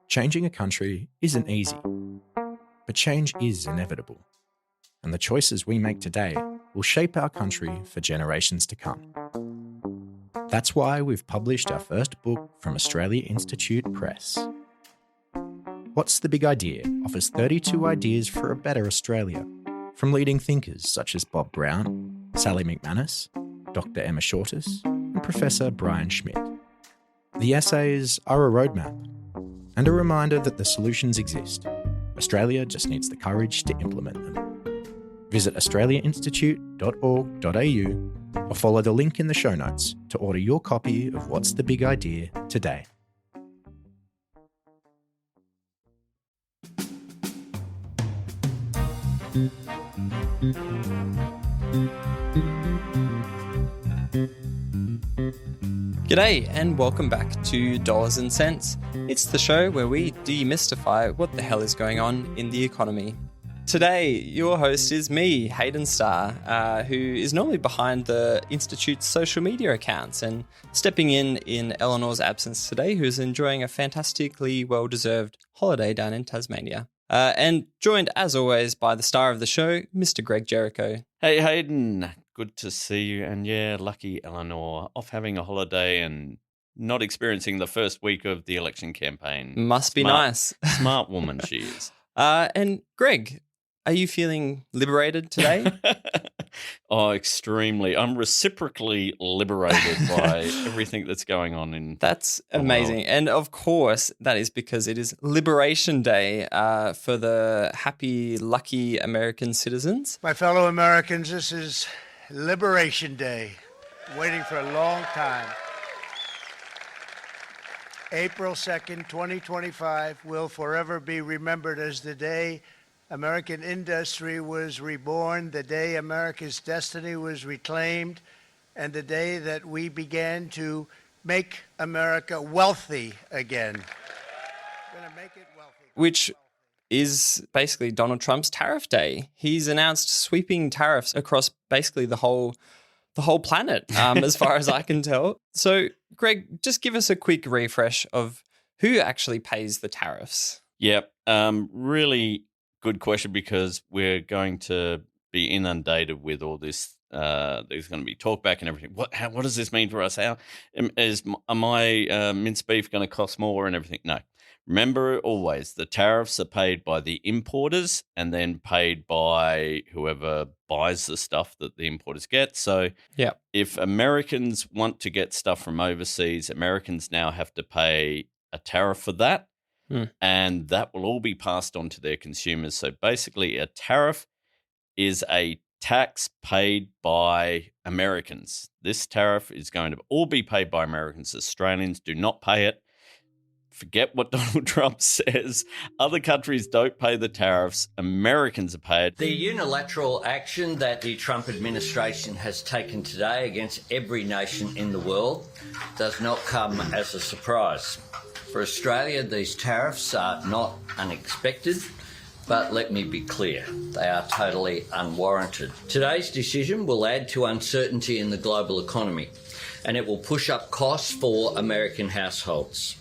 Changing a country isn't easy, but change is inevitable. And the choices we make today will shape our country for generations to come. That's why we've published our first book from Australia Institute Press. What's the Big Idea offers 32 ideas for a better Australia, from leading thinkers such as Bob Brown, Sally McManus, Dr. Emma Shortis, and Professor Brian Schmidt. The essays are a roadmap and a reminder that the solutions exist. Australia just needs the courage to implement them. Visit australiainstitute.org.au or follow the link in the show notes to order your copy of What's the Big Idea today. G'day and welcome back to Dollars and Cents. It's the show where we demystify what the hell is going on in the economy. Today, your host is me, Hayden Starr, who is normally behind the Institute's social media accounts and stepping in Eleanor's absence today, who's enjoying a fantastically well-deserved holiday down in Tasmania. And joined, as always, by the star of the show, Mr. Greg Jericho. Hey, Hayden. Good to see you. And yeah, lucky Eleanor, off having a holiday and not experiencing the first week of the election campaign. Must be nice. Smart woman she is. And Greg, are you feeling liberated today? Oh, extremely. I'm reciprocally liberated by everything that's going on in That's amazing. world. And of course, that is because it is Liberation Day for the happy, lucky American citizens. My fellow Americans, this is Liberation Day. Waiting for a long time. April 2nd, 2025 will forever be remembered as the day American industry was reborn, the day America's destiny was reclaimed, and the day that we began to make America wealthy again. We're going to make it wealthy. Which is basically Donald Trump's tariff day. He's announced sweeping tariffs across basically the whole planet, as far as I can tell. So, Greg, just give us a quick refresh of who actually pays the tariffs. Yep. Really good question, because we're going to be inundated with all this. There's going to be talk back and everything. What does this mean for us? Are my minced beef going to cost more and everything? No. Remember, always, the tariffs are paid by the importers and then paid by whoever buys the stuff that the importers get. So yeah, if Americans want to get stuff from overseas, Americans now have to pay a tariff for that. And that will all be passed on to their consumers. So basically, a tariff is a tax paid by Americans. This tariff is going to all be paid by Americans. Australians do not pay it. Forget what Donald Trump says. Other countries don't pay the tariffs. Americans are paid. The unilateral action that the Trump administration has taken today against every nation in the world does not come as a surprise. For Australia, these tariffs are not unexpected, but let me be clear, they are totally unwarranted. Today's decision will add to uncertainty in the global economy, and it will push up costs for American households.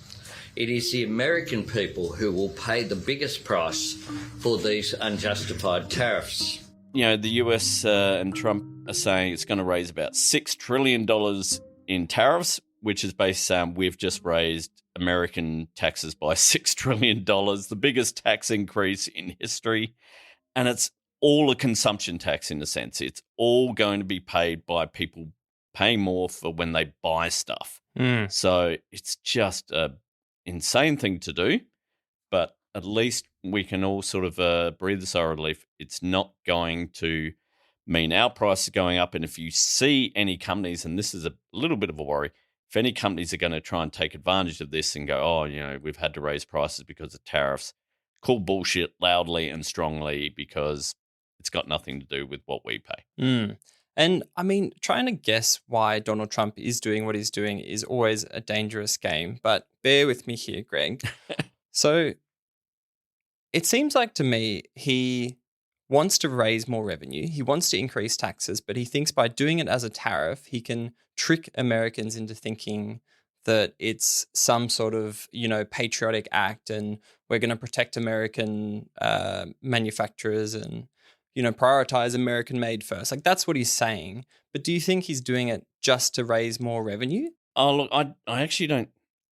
It is the American people who will pay the biggest price for these unjustified tariffs. You know, the US and Trump are saying it's going to raise about $6 trillion in tariffs, which is based on we've just raised American taxes by $6 trillion, the biggest tax increase in history. And it's all a consumption tax in a sense. It's all going to be paid by people paying more for when they buy stuff. So it's just a insane thing to do, but at least we can all sort of breathe a sigh of relief. It's not going to mean our price is going up. And if you see any companies, and this is a little bit of a worry, if any companies are going to try and take advantage of this and go, oh, you know, we've had to raise prices because of tariffs, call bullshit loudly and strongly, because it's got nothing to do with what we pay. And I mean, trying to guess why Donald Trump is doing what he's doing is always a dangerous game. But bear with me here, Greg. So it seems like to me he wants to raise more revenue. He wants to increase taxes, but he thinks by doing it as a tariff, he can trick Americans into thinking that it's some sort of, patriotic act and we're going to protect American manufacturers and, prioritize American made first. Like that's what he's saying. But do you think he's doing it just to raise more revenue? Oh, look, I actually don't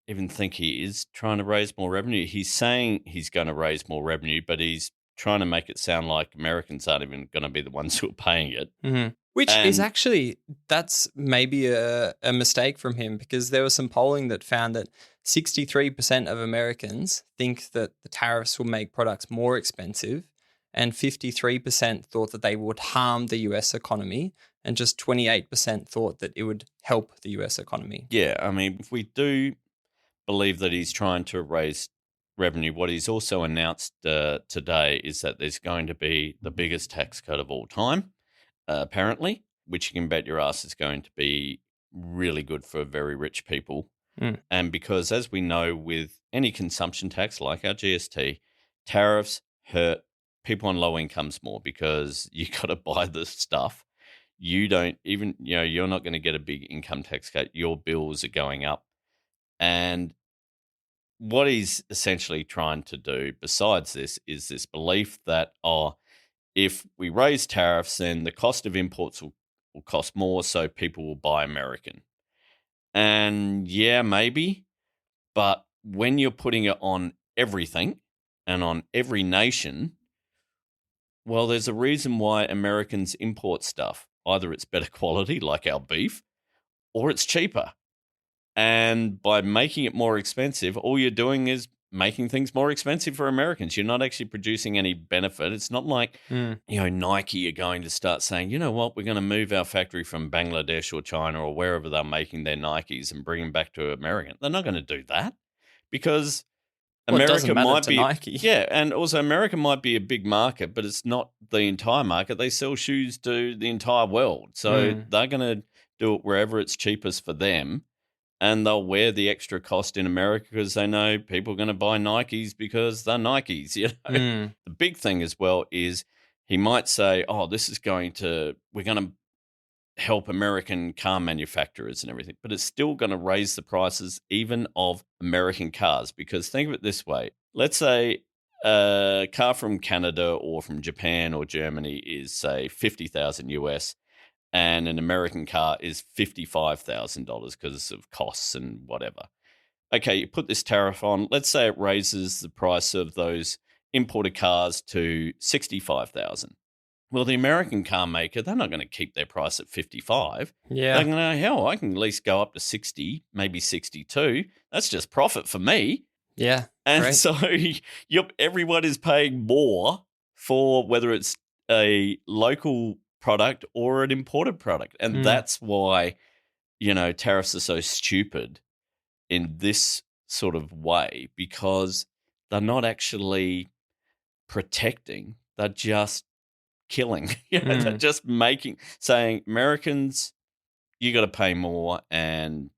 even think he is trying to raise more revenue. He's saying he's going to raise more revenue, but he's trying to make it sound like Americans aren't even going to be the ones who are paying it. Mm-hmm. Which is And- actually, that's maybe a mistake from him, because there was some polling that found that 63% of Americans think that the tariffs will make products more expensive, and 53% thought that they would harm the US economy, and just 28% thought that it would help the US economy. Yeah, I mean, if we do believe that he's trying to raise revenue, what he's also announced today is that there's going to be the biggest tax cut of all time, apparently, which you can bet your ass is going to be really good for very rich people. Mm. And because, as we know, with any consumption tax like our GST, tariffs hurt people on low incomes more because you got to buy the stuff. You don't even, you're not going to get a big income tax cut. Your bills are going up. And what he's essentially trying to do besides this is this belief that, if we raise tariffs, then the cost of imports will cost more, so people will buy American. And yeah, maybe, but when you're putting it on everything and on every nation, well, there's a reason why Americans import stuff. Either it's better quality, like our beef, or it's cheaper. And by making it more expensive, all you're doing is making things more expensive for Americans. You're not actually producing any benefit. It's not like, Nike are going to start saying, you know what, we're going to move our factory from Bangladesh or China or wherever they're making their Nikes and bring them back to America. They're not going to do that because Well, it America doesn't matter might to be Nike. Yeah, and also America might be a big market, but it's not the entire market. They sell shoes to the entire world. So they're going to do it wherever it's cheapest for them. And they'll wear the extra cost in America because they know people are going to buy Nikes because they're Nikes. The big thing as well is he might say, we're going to help American car manufacturers and everything, but it's still going to raise the prices even of American cars. Because think of it this way. Let's say a car from Canada or from Japan or Germany is, say, $50,000 US. And an American car is $55,000 because of costs and whatever. Okay, you put this tariff on. Let's say it raises the price of those imported cars to $65,000. Well, the American car maker, they're not going to keep their price at 55. Yeah. They're going to know, hell, I can at least go up to 60, maybe 62. That's just profit for me. Yeah. And right. so everyone is paying more for whether it's a local product or an imported product. And that's why, tariffs are so stupid in this sort of way, because they're not actually protecting, they're just killing. They're just saying, Americans, you got to pay more, and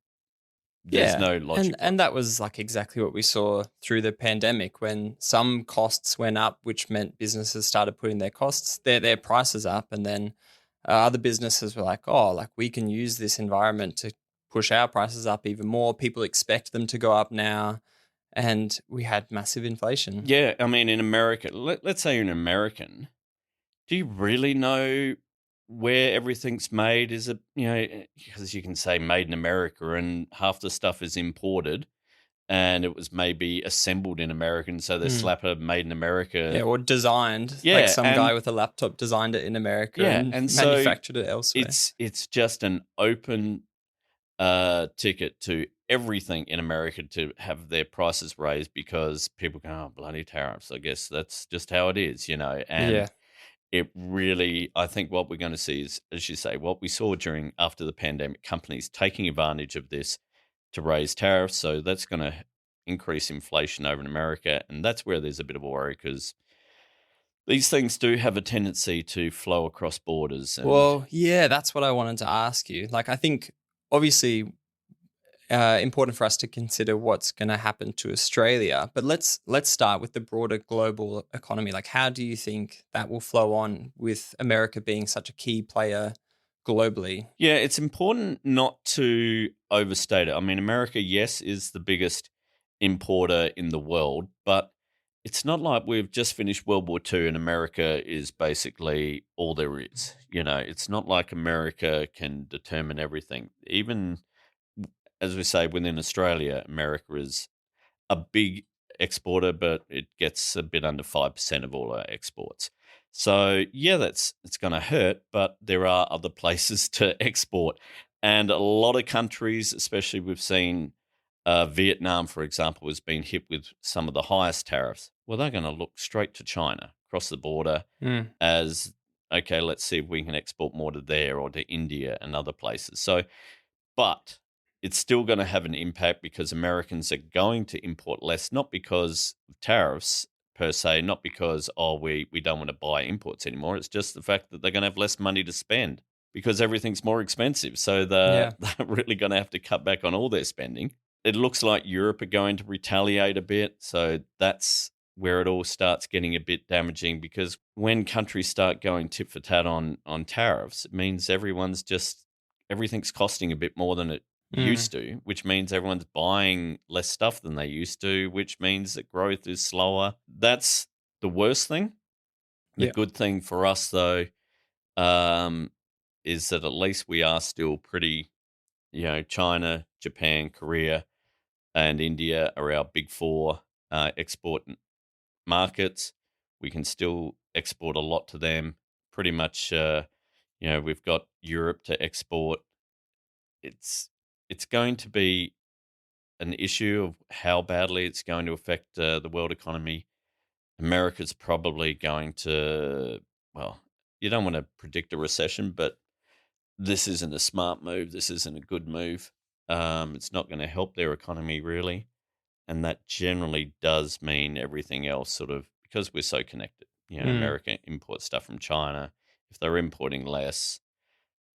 there's no logic. And that was like exactly what we saw through the pandemic, when some costs went up, which meant businesses started putting their prices up, and then other businesses were like, we can use this environment to push our prices up even more. People expect them to go up now, and we had massive inflation. Yeah, I mean, in America, let's say you're an American, do you really know where everything's made? Is it, because you can say made in America and half the stuff is imported and it was maybe assembled in America, and so they slap a made in America. Yeah, or designed. Yeah, like some guy with a laptop designed it in America and manufactured it elsewhere. It's just an open ticket to everything in America to have their prices raised because people go, oh, bloody tariffs. I guess that's just how it is, and it really, I think what we're going to see is, as you say, what we saw after the pandemic, companies taking advantage of this to raise tariffs. So that's going to increase inflation over in America. And that's where there's a bit of a worry, because these things do have a tendency to flow across borders. Well, yeah, that's what I wanted to ask you. Like, I think obviously important for us to consider what's going to happen to Australia, but let's start with the broader global economy. Like, how do you think that will flow on with America being such a key player globally. Yeah, it's important not to overstate it. I mean, America, yes, is the biggest importer in the world, but it's not like we've just finished World War II and America is basically all there is. It's not like America can determine everything. Even as we say, within Australia, America is a big exporter, but it gets a bit under 5% of all our exports. So yeah, it's going to hurt, but there are other places to export, and a lot of countries, especially we've seen Vietnam, for example, has been hit with some of the highest tariffs. Well, they're going to look straight to China across the border as okay. Let's see if we can export more to there or to India and other places. So, but it's still going to have an impact because Americans are going to import less, not because of tariffs per se, not because, we don't want to buy imports anymore. It's just the fact that they're going to have less money to spend because everything's more expensive. So they're really going to have to cut back on all their spending. It looks like Europe are going to retaliate a bit. So that's where it all starts getting a bit damaging, because when countries start going tit for tat on tariffs, it means everything's costing a bit more than it used to, which means everyone's buying less stuff than they used to, which means that growth is slower. That's the worst thing. The good thing for us, though, is that at least we are still pretty, China, Japan, Korea, and India are our big four export markets. We can still export a lot to them. Pretty much, we've got Europe to export. It's going to be an issue of how badly it's going to affect the world economy. America's probably going to, well, you don't want to predict a recession, but this isn't a smart move. This isn't a good move. It's not going to help their economy really. And that generally does mean everything else sort of, because we're so connected. America imports stuff from China. If they're importing less,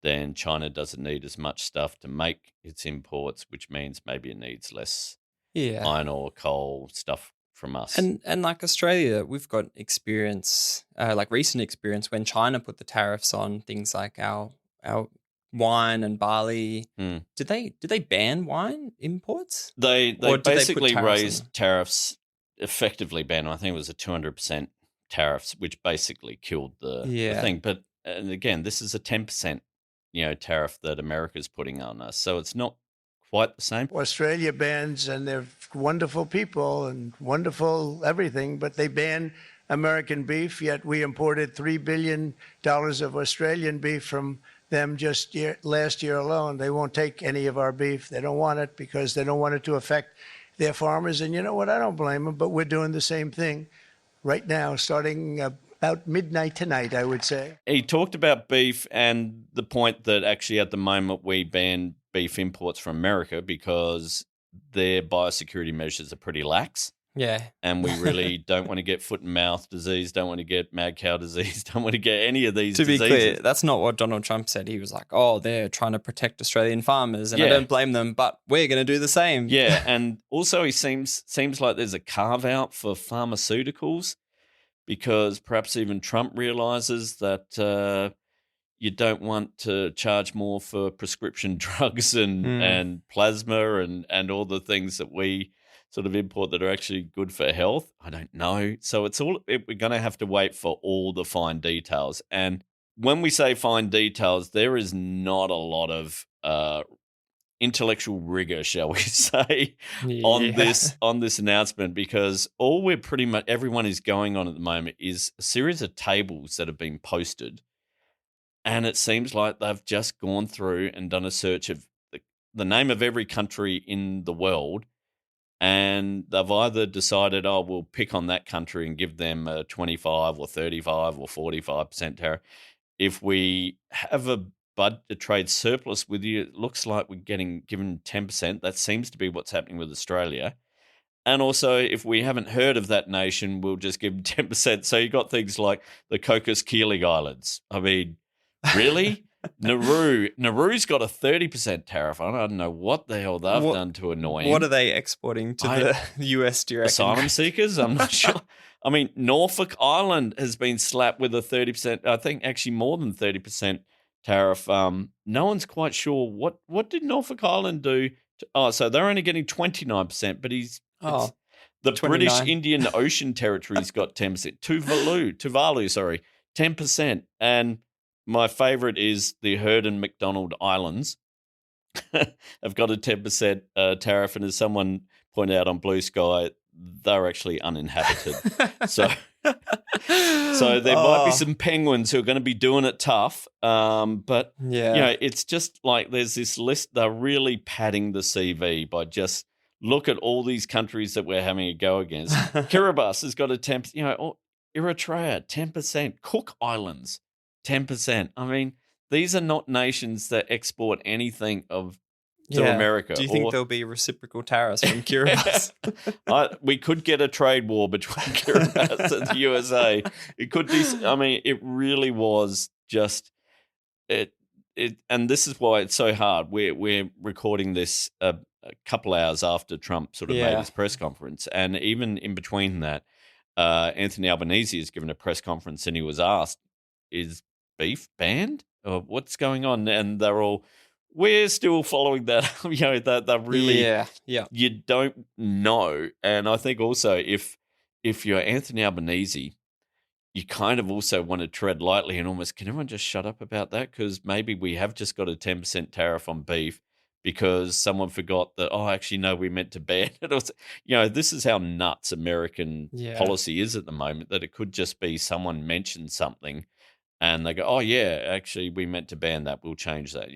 then China doesn't need as much stuff to make its imports, which means maybe it needs less iron ore, coal, stuff from us. And like Australia, we've got experience, like recent experience when China put the tariffs on things like our wine and barley. Did they ban wine imports? They Or did they put basically tariffs on raised them? tariffs, effectively banned. I think it was a 200% tariffs, which basically killed the thing. But and again, this is a 10% tariff that America's putting on us, so it's not quite the same. Australia bans, and they're wonderful people and wonderful everything, but they ban American beef, yet we imported $3 billion of Australian beef from them just last year alone. They won't take any of our beef. They don't want it because they don't want it to affect their farmers. And you know what? I don't blame them, but we're doing the same thing right now, starting about midnight tonight, I would say. He talked about beef and the point that actually at the moment we ban beef imports from America because their biosecurity measures are pretty lax. Yeah. And we really don't want to get foot and mouth disease, don't want to get mad cow disease, don't want to get any of these diseases. To be clear, that's not what Donald Trump said. He was like, they're trying to protect Australian farmers, and I don't blame them, but we're going to do the same. Yeah, and also he seems like there's a carve-out for pharmaceuticals, because perhaps even Trump realizes that you don't want to charge more for prescription drugs and plasma and all the things that we sort of import that are actually good for health. I don't know. So we're going to have to wait for all the fine details. And when we say fine details, there is not a lot of intellectual rigor, shall we say, on this announcement, because all we're pretty much everyone is going on at the moment is a series of tables that have been posted, and it seems like they've just gone through and done a search of the name of every country in the world, and they've either decided, we'll pick on that country and give them a 25 or 35 or 45% tariff. If we have a trade surplus with you, it looks like we're getting given 10%. That seems to be what's happening with Australia. And also, if we haven't heard of that nation, we'll just give them 10%. So you got things like the Cocos-Keeling Islands. I mean, really? Nauru's got a 30% tariff. I don't know what the hell they've done to annoy him. What are they exporting to the US, do you reckon? Asylum seekers? I'm not sure. I mean, Norfolk Island has been slapped with a 30%, I think actually more than 30% tariff. No one's quite sure what did Norfolk Island do. So they're only getting 29%, but the 29. British Indian Ocean Territory's got 10%. Tuvalu, sorry, 10%. And my favorite is the Heard and McDonald Islands have got a 10% tariff. And as someone pointed out on Blue Sky, they're actually uninhabited. So there might be some penguins who are going to be doing it tough. But, it's just like there's this list. They're really padding the CV by just look at all these countries that we're having a go against. Kiribati has got a 10%, Eritrea, 10%, Cook Islands, 10%. I mean, these are not nations that export anything to America. Do you think there'll be reciprocal tariffs from Kiribati? We could get a trade war between Kiribati and the USA. It could be. I mean, it really was just it. And this is why it's so hard. We're recording this a couple hours after Trump sort of made his press conference, and even in between that, Anthony Albanese has given a press conference, and he was asked, "Is beef banned? Or what's going on?" And they're all, "We're still following that." That really, you don't know. And I think also if you're Anthony Albanese, you kind of also want to tread lightly and almost, can everyone just shut up about that? Because maybe we have just got a 10% tariff on beef because someone forgot that, actually, no, we meant to ban it. This is how nuts American policy is at the moment, that it could just be someone mentioned something and they go, actually, we meant to ban that. We'll change that.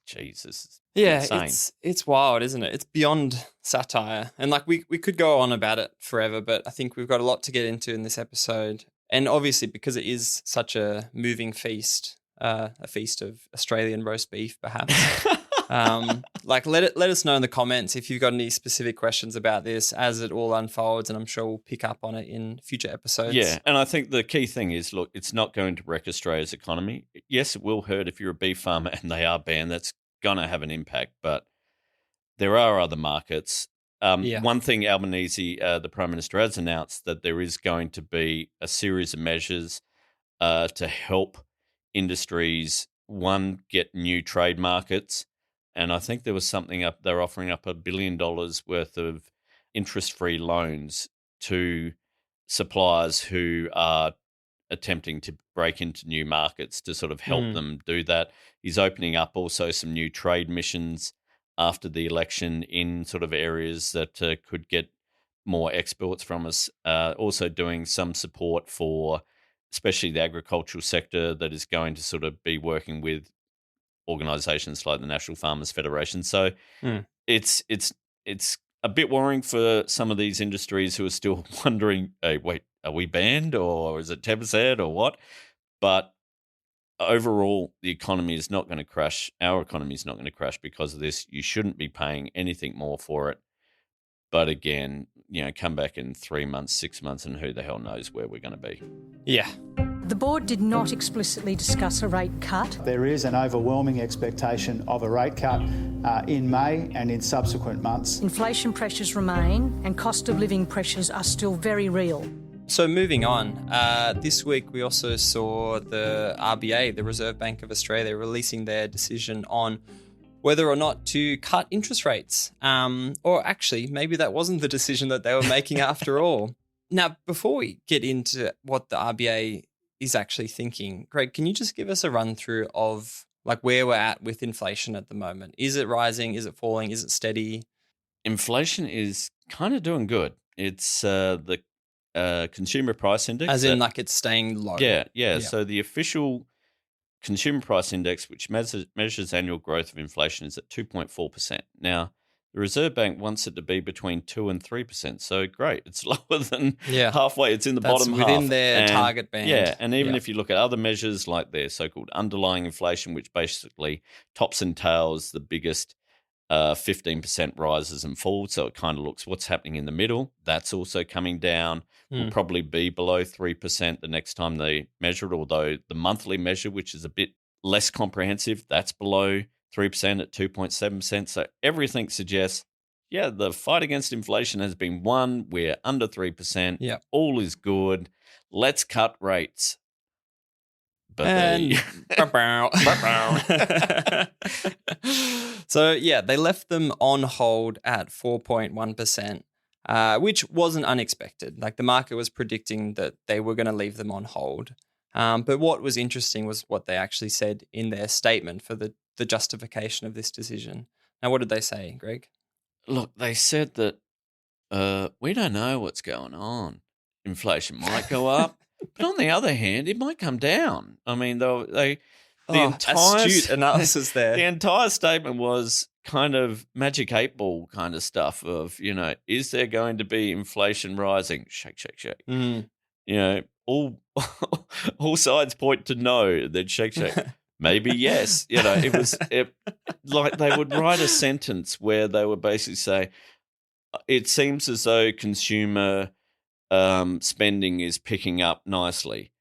Jesus. Insane. It's wild, isn't it? It's beyond satire. And we could go on about it forever, but I think we've got a lot to get into in this episode. And obviously, because it is such a moving feast, a feast of Australian roast beef, perhaps. Let us know in the comments if you've got any specific questions about this as it all unfolds, and I'm sure we'll pick up on it in future episodes. Yeah, and I think the key thing is, look, it's not going to wreck Australia's economy. Yes, it will hurt if you're a beef farmer and they are banned. That's going to have an impact, but there are other markets. One thing Albanese, the Prime Minister, has announced that there is going to be a series of measures to help industries, one, get new trade markets. And I think there was something up, they're offering up $1 billion worth of interest-free loans to suppliers who are attempting to break into new markets to sort of help them do that. He's opening up also some new trade missions after the election in sort of areas that could get more exports from us. Also doing some support for especially the agricultural sector that is going to sort of be working with organisations like the National Farmers Federation. So it's a bit worrying for some of these industries who are still wondering, hey, wait, are we banned or is it 10% or what? But overall, the economy is not going to crash. Our economy is not going to crash because of this. You shouldn't be paying anything more for it. But again, come back in 3 months, 6 months, and who the hell knows where we're going to be. Yeah. The board did not explicitly discuss a rate cut. There is an overwhelming expectation of a rate cut in May and in subsequent months. Inflation pressures remain and cost of living pressures are still very real. So moving on, this week we also saw the RBA, the Reserve Bank of Australia, releasing their decision on whether or not to cut interest rates. Or actually, maybe that wasn't the decision that they were making after all. Now, before we get into what the RBA is actually thinking, Greg, can you just give us a run through of where we're at with inflation at the moment? Is it rising? Is it falling? Is it steady? Inflation is kind of doing good. It's the consumer price index. As in it's staying low. Yeah. So the official consumer price index, which measures annual growth of inflation, is at 2.4%. Now, the Reserve Bank wants it to be between 2 and 3%. So great, it's lower than halfway. It's in the bottom half. Within their target band. Yeah, and even if you look at other measures like their so-called underlying inflation, which basically tops and tails the biggest 15% rises and falls. So it kind of looks what's happening in the middle. That's also coming down. Will probably be below 3% the next time they measure it, although the monthly measure, which is a bit less comprehensive, that's below 3% at 2.7%. So everything suggests, the fight against inflation has been won. We're under 3%. Yeah. All is good. Let's cut rates. But And so, yeah, they left them on hold at 4.1%, which wasn't unexpected. Like the market was predicting that they were going to leave them on hold. But what was interesting was what they actually said in their statement for the justification of this decision. Now, what did they say, Greg? look, they said that we don't know what's going on. Inflation might go up, but on the other hand, it might come down. I mean, the entire astute analysis there. The entire statement was kind of magic 8 ball kind of stuff of, is there going to be inflation rising? Shake, shake, shake. Mm. All all sides point to no, then shake, shake. Maybe yes. It was like they would write a sentence where they would basically say, it seems as though consumer spending is picking up nicely.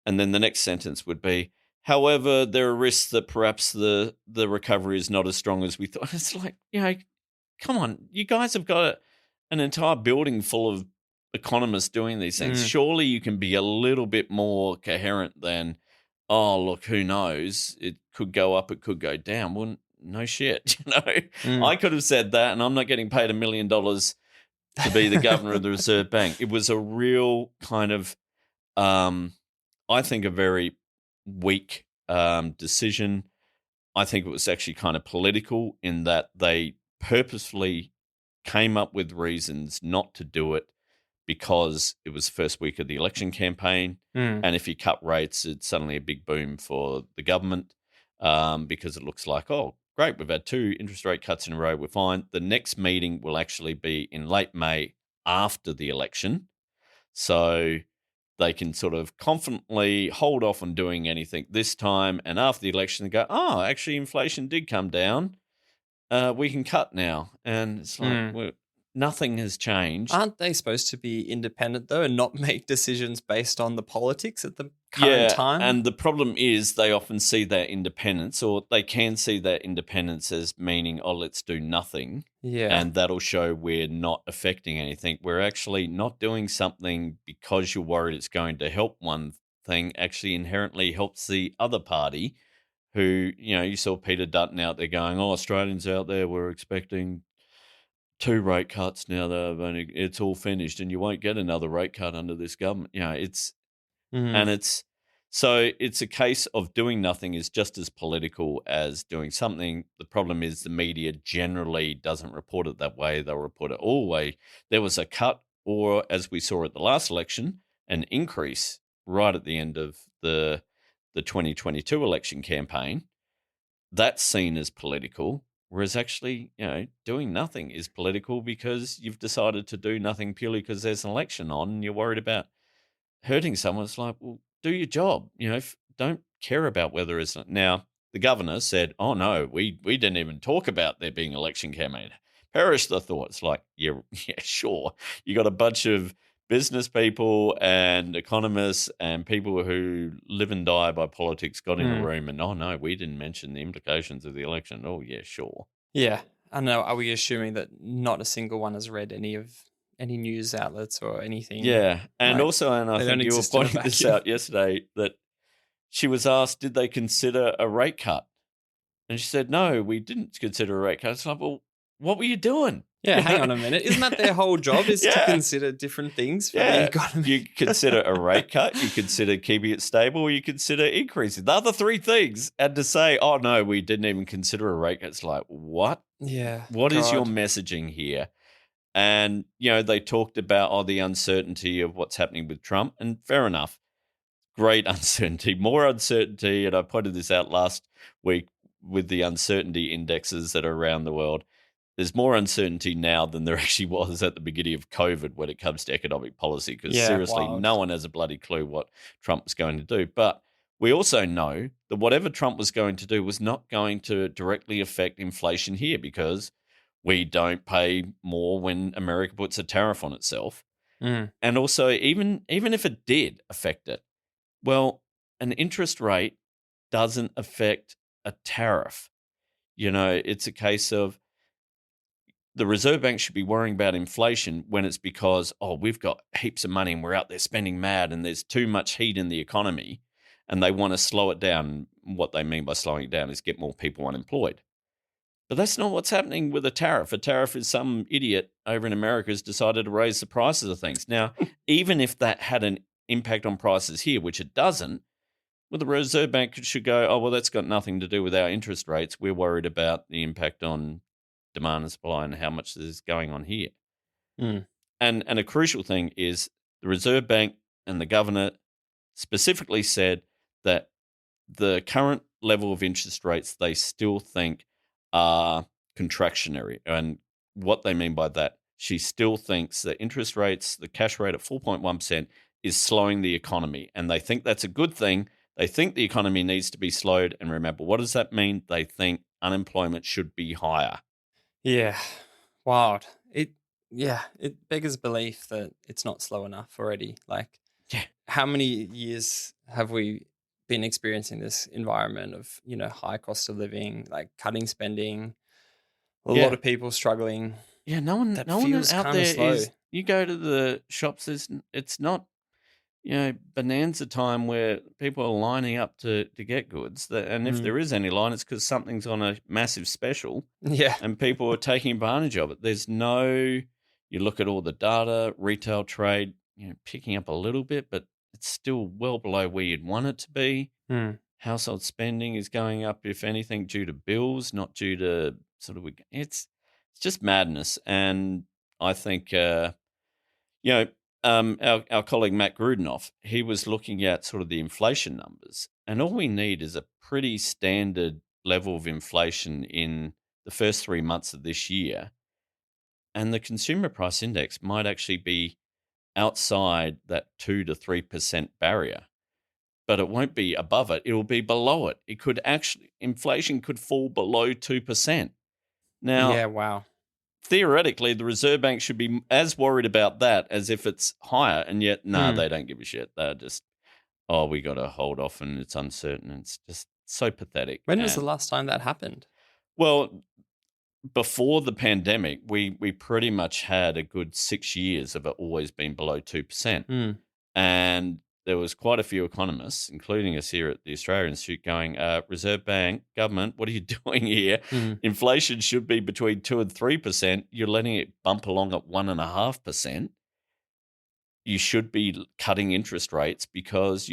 And then the next sentence would be, however, there are risks that perhaps the recovery is not as strong as we thought. It's like, come on, you guys have got an entire building full of economists doing these things. Surely you can be a little bit more coherent than, oh, look, who knows? It could go up, it could go down. Well, no shit, I could have said that, and I'm not getting paid $1 million to be the governor of the Reserve Bank. It was a real kind of, I think, a very weak decision. I think it was actually kind of political in that they purposefully came up with reasons not to do it because it was the first week of the election campaign. And if you cut rates, it's suddenly a big boom for the government because it looks like, oh, great, we've had 2 interest rate cuts in a row, we're fine. The next meeting will actually be in late May after the election. So they can sort of confidently hold off on doing anything this time. And after the election, they go, oh, actually, inflation did come down. We can cut now. And it's like, well, nothing has changed. Aren't they supposed to be independent, though, and not make decisions based on the politics at the current time? And the problem is they often see that independence, or they can see that independence as meaning, oh, let's do nothing. Yeah. And that'll show we're not affecting anything. We're actually not doing something because you're worried it's going to help one thing, actually inherently helps the other party who, you saw Peter Dutton out there going, oh, Australians out there were expecting 2 rate cuts now. It's all finished, and you won't get another rate cut under this government. So it's a case of doing nothing is just as political as doing something. The problem is the media generally doesn't report it that way. They'll report it all way. There was a cut, or as we saw at the last election, an increase right at the end of the 2022 election campaign. That's seen as political. Whereas actually, doing nothing is political because you've decided to do nothing purely because there's an election on and you're worried about hurting someone. It's like, well, do your job. Don't care about whether it's now. The governor said, "Oh no, we didn't even talk about there being election campaign." Perish the thought. It's like, yeah, sure. You got a bunch of business people and economists and people who live and die by politics got in a room and, oh, no, we didn't mention the implications of the election. Oh, yeah, sure. Yeah. I know. Are we assuming that not a single one has read any news outlets or anything? Yeah. And also, and I think you were pointing this out yesterday, that she was asked, did they consider a rate cut? And she said, no, we didn't consider a rate cut. It's like, well, what were you doing? Yeah, hang on a minute. Isn't that their whole job, is to consider different things for the economy? You consider a rate cut, you consider keeping it stable, or you consider increasing. The other 3 things. And to say, oh, no, we didn't even consider a rate cut. It's like, what? Yeah. What is your messaging here? And, they talked about, the uncertainty of what's happening with Trump. And fair enough. Great uncertainty. More uncertainty. And I pointed this out last week with the uncertainty indexes that are around the world. There's more uncertainty now than there actually was at the beginning of COVID when it comes to economic policy, because seriously, no one has a bloody clue what Trump was going to do. But we also know that whatever Trump was going to do was not going to directly affect inflation here, because we don't pay more when America puts a tariff on itself. And also, even if it did affect it, well, an interest rate doesn't affect a tariff. It's a case of, the Reserve Bank should be worrying about inflation when it's because, we've got heaps of money and we're out there spending mad and there's too much heat in the economy. and they want to slow it down. What they mean by slowing it down is get more people unemployed. But that's not what's happening with a tariff. A tariff is some idiot over in America has decided to raise the prices of things. Now, even if that had an impact on prices here, which it doesn't, well, the Reserve Bank should go, oh, well, that's got nothing to do with our interest rates. We're worried about the impact on demand and supply and how much is going on here. Mm. And a crucial thing is the Reserve Bank and the governor specifically said that the current level of interest rates they still think are contractionary. And what they mean by that, she still thinks that interest rates, the cash rate at 4.1%, is slowing the economy. And they think that's a good thing. They think the economy needs to be slowed. And remember, what does that mean? They think unemployment should be higher. Yeah, wild. It beggars belief that it's not slow enough already. Like, Yeah. how many years have we been experiencing this environment of, high cost of living, like cutting spending, a Yeah. lot of people struggling? Yeah, no one feels out kinda there slow. is. You go to the shops. It's not bonanza time where people are lining up to get goods. And if there is any line, it's because something's on a massive special, Yeah. and people are taking advantage of it. There's no. You look at all the data, retail trade, picking up a little bit, but it's still well below where you'd want it to be. Mm. Household spending is going up, if anything, due to bills, not due to it's just madness. And I think, our colleague Matt Grudenoff, he was looking at sort of the inflation numbers, and all we need is a pretty standard level of inflation in the first 3 months of this year. And the consumer price index might actually be outside that 2 to 3% barrier. But it won't be above it. It will be below it. Inflation could fall below 2%. Now, Yeah, wow. theoretically, the Reserve Bank should be as worried about that as if it's higher. And yet, they don't give a shit. They're just, we got to hold off and it's uncertain. It's just so pathetic. When was the last time that happened? Well, before the pandemic, we pretty much had a good 6 years of it always being below 2%. And there was quite a few economists, including us here at the Australia Institute, going, Reserve Bank, government, what are you doing here? Inflation should be between 2 and 3%. You're letting it bump along at 1.5%. You should be cutting interest rates because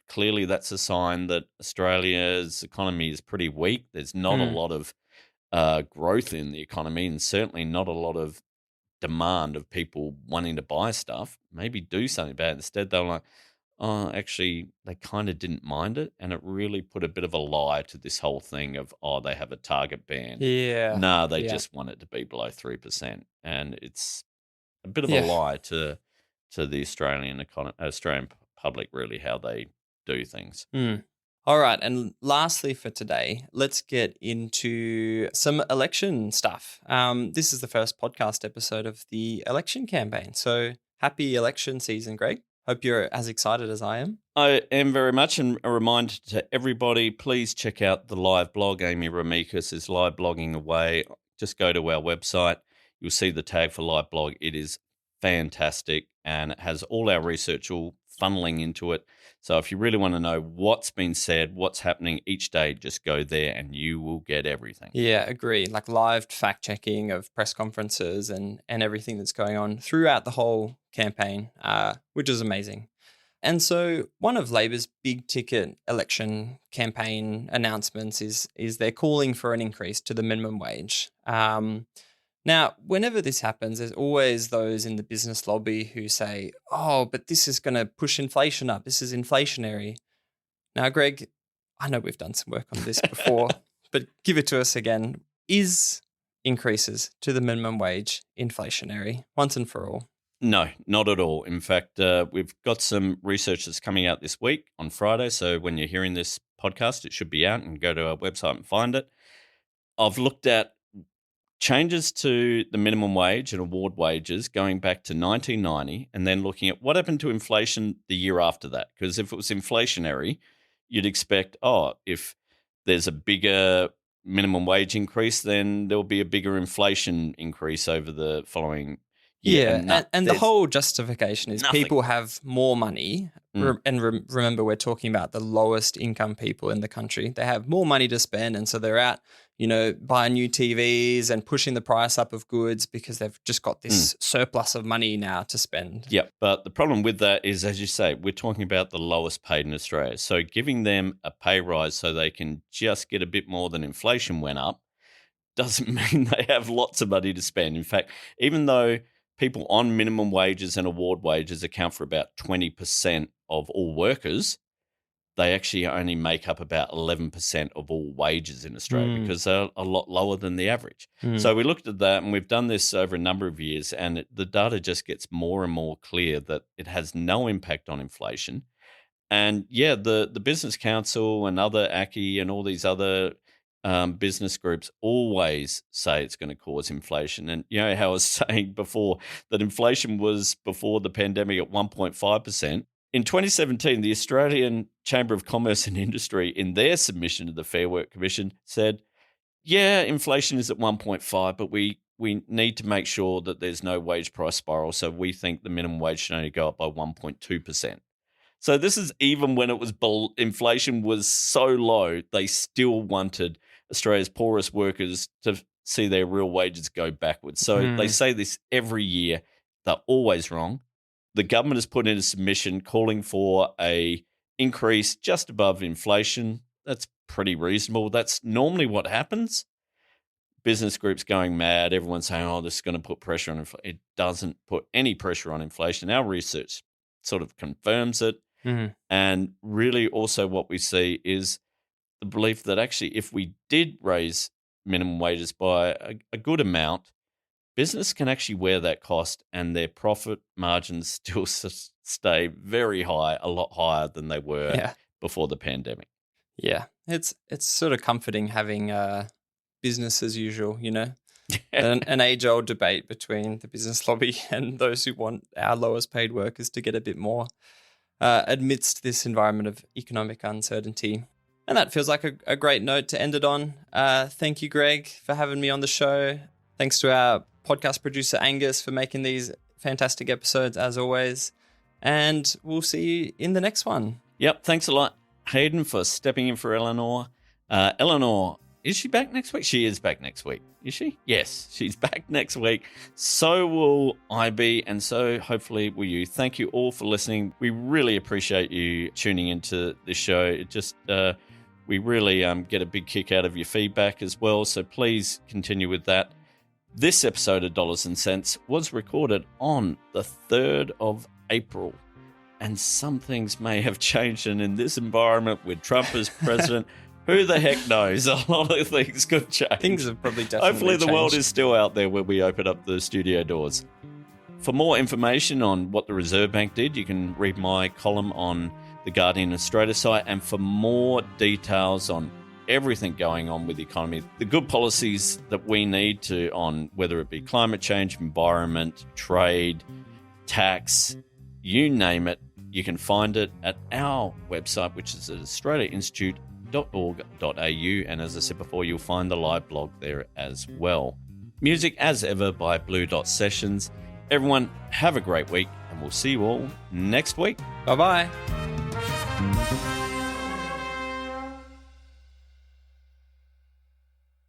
clearly that's a sign that Australia's economy is pretty weak. There's not a lot of growth in the economy, and certainly not a lot of demand of people wanting to buy stuff. Maybe do something about it. Instead, they were like, actually, they kind of didn't mind it, and it really put a bit of a lie to this whole thing of, they have a target band. Yeah. No, they Yeah. just want it to be below 3%, and it's a bit of a lie to the Australian public, really, how they do things. All right. And lastly for today, let's get into some election stuff. This is the first podcast episode of the election campaign. So happy election season, Greg. Hope you're as excited as I am. I am very much. And a reminder to everybody, please check out the live blog. Amy Ramikis is live blogging away. Just go to our website. You'll see the tag for live blog. It is fantastic, and it has all our research all funneling into it. So if you really want to know what's been said, what's happening each day, just go there and you will get everything. Yeah, agree. Like live fact checking of press conferences and everything that's going on throughout the whole campaign, which is amazing. And so one of Labor's big ticket election campaign announcements is they're calling for an increase to the minimum wage. Now, whenever this happens, there's always those in the business lobby who say, but this is going to push inflation up. This is inflationary. Now, Greg, I know we've done some work on this before, but give it to us again. Is increases to the minimum wage inflationary once and for all? No, not at all. In fact, we've got some research that's coming out this week on Friday. So when you're hearing this podcast, it should be out, and go to our website and find it. I've looked at changes to the minimum wage and award wages going back to 1990, and then looking at what happened to inflation the year after that. Because if it was inflationary, you'd expect, if there's a bigger minimum wage increase, then there'll be a bigger inflation increase over the following Yeah, and the whole justification is nothing. people have more money. Remember, we're talking about the lowest income people in the country. They have more money to spend, and so they're out, buying new TVs and pushing the price up of goods because they've just got this surplus of money now to spend. Yeah, but the problem with that is, as you say, we're talking about the lowest paid in Australia. So giving them a pay rise so they can just get a bit more than inflation went up doesn't mean they have lots of money to spend. In fact, even though people on minimum wages and award wages account for about 20% of all workers, they actually only make up about 11% of all wages in Australia because they're a lot lower than the average. So we looked at that, and we've done this over a number of years, and the data just gets more and more clear that it has no impact on inflation. And yeah, the Business Council and other ACCI and all these other business groups always say it's going to cause inflation. And you know how I was saying before that inflation was before the pandemic at 1.5%. In 2017, the Australian Chamber of Commerce and Industry, in their submission to the Fair Work Commission, said, yeah, inflation is at 1.5, but we need to make sure that there's no wage price spiral. So we think the minimum wage should only go up by 1.2%. So this is even when it was inflation was so low, they still wanted Australia's poorest workers to see their real wages go backwards. So they say this every year. They're always wrong. The government has put in a submission calling for a increase just above inflation. That's pretty reasonable. That's normally what happens. Business groups going mad. Everyone's saying, oh, this is going to put pressure on inflation. It doesn't put any pressure on inflation. Our research sort of confirms it. And really also what we see is the belief that actually if we did raise minimum wages by a good amount, business can actually wear that cost and their profit margins still stay very high, a lot higher than they were before the pandemic. Yeah, it's sort of comforting having business as usual, an age-old debate between the business lobby and those who want our lowest paid workers to get a bit more amidst this environment of economic uncertainty. And that feels like a great note to end it on. Thank you, Greg, for having me on the show. Thanks to our podcast producer, Angus, for making these fantastic episodes, as always. And we'll see you in the next one. Yep, thanks a lot, Hayden, for stepping in for Eleanor. Eleanor, is she back next week? She is back next week. Is she? Yes, she's back next week. So will I be, and so hopefully will you. Thank you all for listening. We really appreciate you tuning into this show. It just we really get a big kick out of your feedback as well, so please continue with that. This episode of Dollars and Cents was recorded on the 3rd of April, and some things may have changed, and in this environment with Trump as president, who the heck knows? A lot of things could change. Things have probably definitely Hopefully the changed. world is still out there when we open up the studio doors. For more information on what the Reserve Bank did, you can read my column on the Guardian Australia site, and for more details on everything going on with the economy, the good policies that we need to on whether it be climate change, environment, trade, tax, you name it, you can find it at our website, which is at australiainstitute.org.au, and as I said before, you'll find the live blog there as well. Music, as ever, by Blue Dot Sessions. Everyone, have a great week, and we'll see you all next week. Bye-bye.